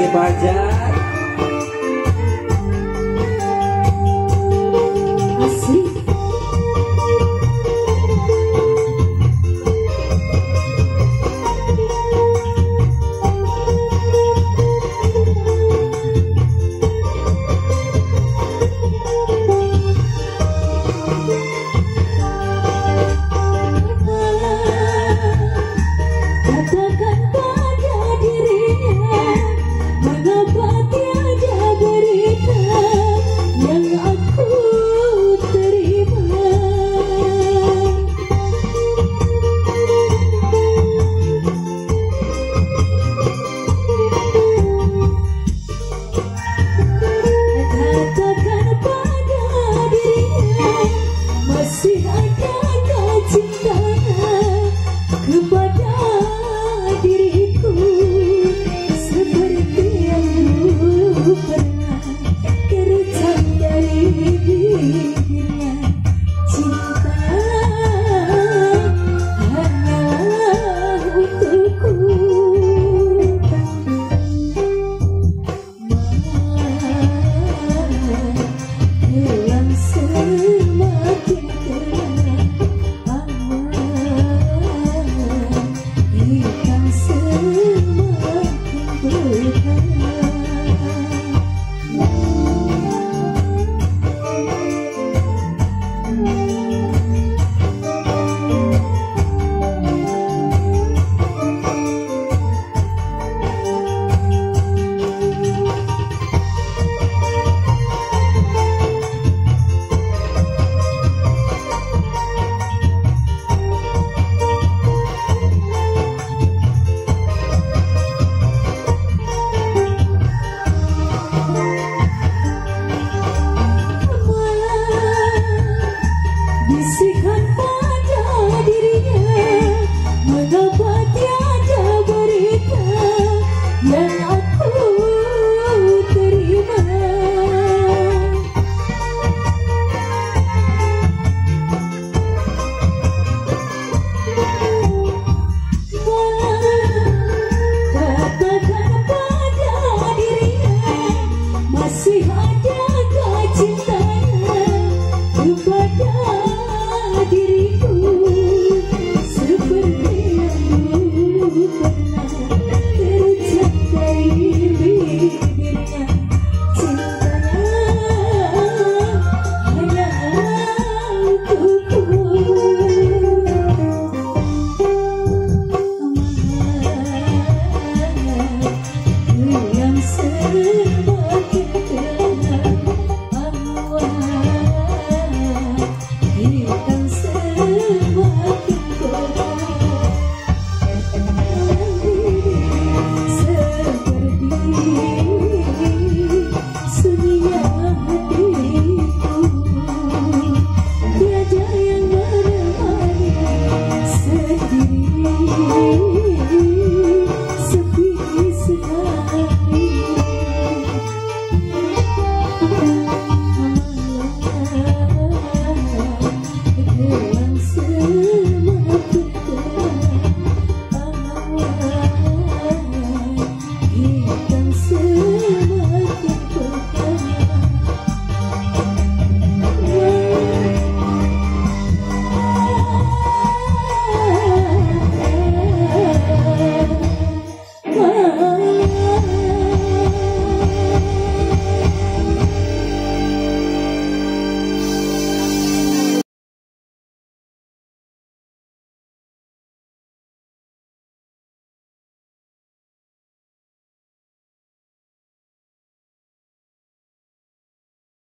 Fajar. Asik. Katakan pada dirinya, mengapa tiada berita yang aku terima. Katakan pada dirinya, masih adakah cintanya kepada diriku seperti yang dulu pernah terucap dari bibirnya. Cintanya hanyalah untukku. Malam semakin gelap, hitam semakin berharap. Bisikan pada dirinya, mengapa tiada berita yang aku terima. Katakan pada dirinya, masih adakah cintanya kepada diriku seperti yang dulu pernah terucap dari bibirnya. Cintanya hanyalah untukku. Yang semakin gelap, hitam semakin